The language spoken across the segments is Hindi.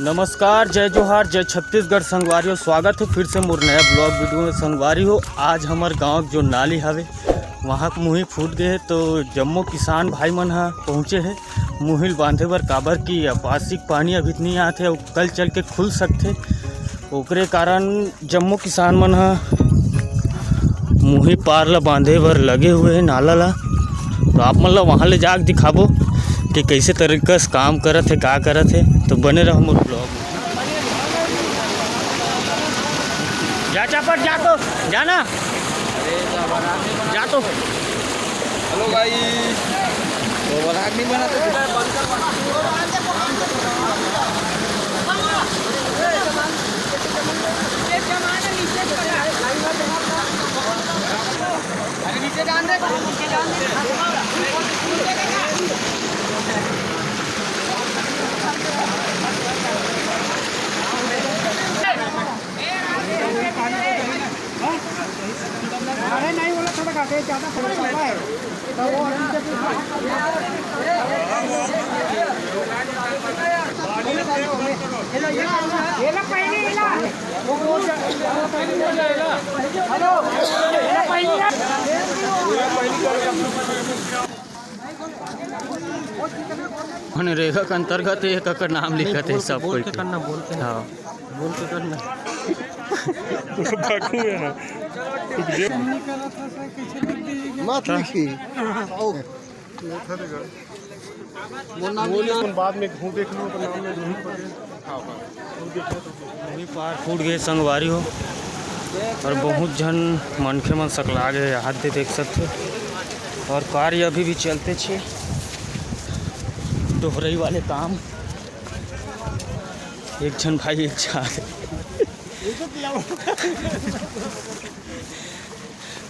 नमस्कार, जय जोहार, जय छत्तीसगढ़ संगवारी। स्वागत है फिर से मोर नया ब्लॉग वीडियो में। संगवारी हो, आज हमार गांव जो नाली हवे वहाँ मुही फूट गए, तो जम्मो किसान भाई मन हा पहुँचे है मुहिल बांधे बर। काबर की आपासिक पानी अभी नहीं आते और कल चल के खुल सकते, ओकरे कारण जम्मो किसान मन हा मुही पार ला बांधे बर लगे हुए हैं नाला ला। तो आप मन ला वहाँ ले जाके दिखाबो कि कैसे तरीका से काम करत है, का करत है। तो बने रहो मोर ब्लॉग में। जा चापट, जा तो जाना, जा तो। हेलो गाइस, तो वराग नहीं बना अरे नीचे जान दे, नीचे जान दे। अरे नहीं बोला, थोड़ा काटे ज़्यादा फर्क पड़ रहा है तो वो मनरेगा के अंतर्गत एक का नाम लिखत है सब कोई करना, बोल के हाँ बोल के करना। मत लिखी बाद में घूम देख लो नाम में नहीं पार फूट गए संगवारी हो, और बहुत जन मनखे मन सकला गए हाथ दे देख सकते। और कार्य अभी भी चलते छे, दोहराई वाले काम। एक जन भाई एक चार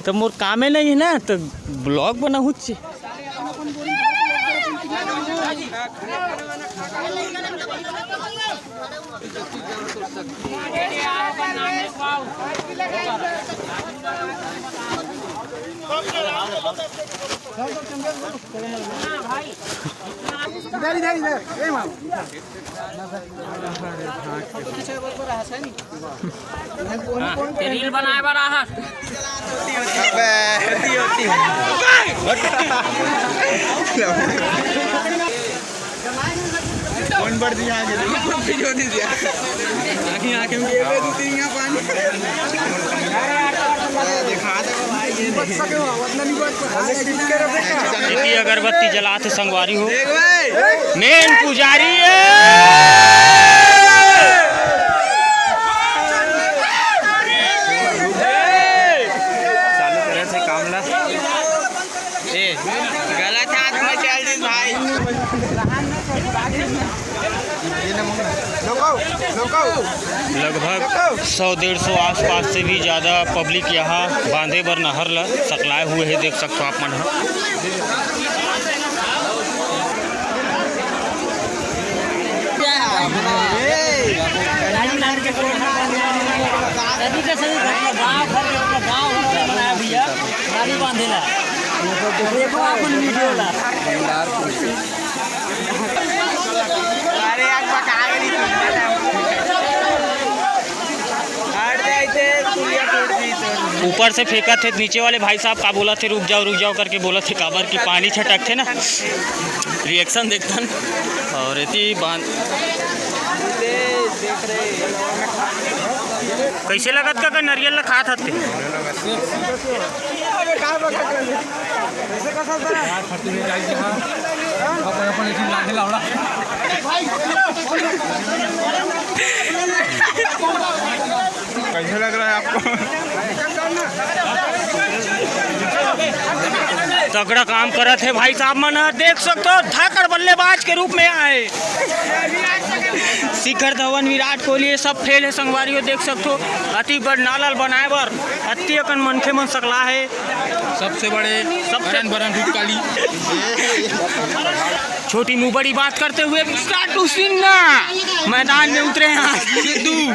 तो मोर कामे नहीं है ना, तो ब्लॉग बनाऊ छे। रील बनाए बड़ा है कौन बढ़ दिया आगे वीडियो दे दिया आगे आके में ये दो तीन यहां पानी दिखा दे भाई, ये बच सके हो वरना नहीं बच। देखिए अगरबत्ती जलाते संगवारी हो, मेन पुजारी है। गलत हाथ में चल दी भाई। लगभग 100-150 आसपास से भी ज़्यादा पब्लिक यहाँ बांधे बर नहर ला सकलाए हुए है, देख सकते हो आप मन। देखो अपन वीडियो ला। अरे आज पका गई ऊपर से फेंका थे, नीचे वाले भाई साहब का बोला थे रुक जाओ करके बोला थे, काबर की पानी छटक थे ना, रिएक्शन देखता न। और इतनी बांध देख रहे कैसे लगत का नारियल ला खात हते। कैसे लग रहा है आपको? तगड़ा काम करत है भाई साहब मन, देख सकते हो धाकड़ बल्लेबाज के रूप में आए। शिखर धवन, विराट कोहली, ये सब फेल है संगवारी हो, देख सकते हो। अति बड़ नालल बनाए बर अति अकन मनखे मन सकला है। सबसे बड़े बरन काली छोटी मुँह बड़ी बात करते हुए साटू सिन्हा मैदान में उतरे हैं। सिद्धू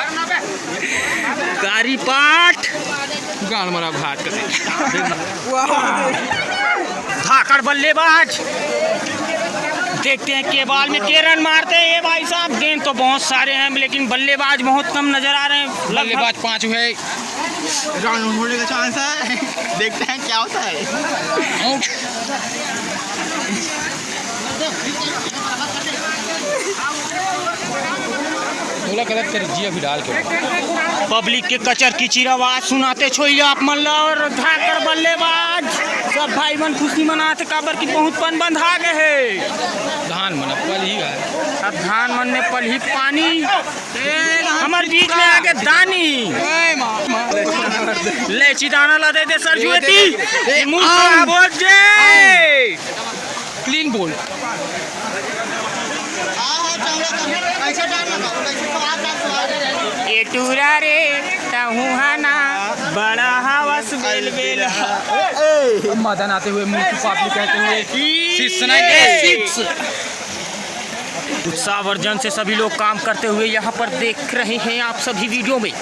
गारी पाठ गान मरा भात कर धाकड़ बल्लेबाज देखते हैं के बॉल में के रन मारते हैं ये भाई साहब। गेंद तो बहुत सारे हैं लेकिन बल्लेबाज बहुत कम नजर आ रहे हैं। बल्लेबाज 5 हुए, रन होने का चांस है, देखते हैं क्या होता है। आउट। थोड़ा गलत कर दीजिए अभी डाल के। पब्लिक के कचर किचिर आवाज सुनाते छोइले आप मन ला और धाकर बल्लेबाज सब भाई मन खुशी मनाते काबर की बहुत पन बंधा गए है। धान मन पल ही है, अब धान मन ने पल ही पानी हमारे बीच में आके दानी लेची दाना ला दे दे सर जुएती मुंह बोल जे क्लीन बोल। ये टूरा रे तहुहाना बड़ा हवस बेल बेल। मदन आते हुए मुंह की पापड़ी कहते हुए उत्साहवर्धन से सभी लोग काम करते हुए यहाँ पर देख रहे हैं आप सभी वीडियो में।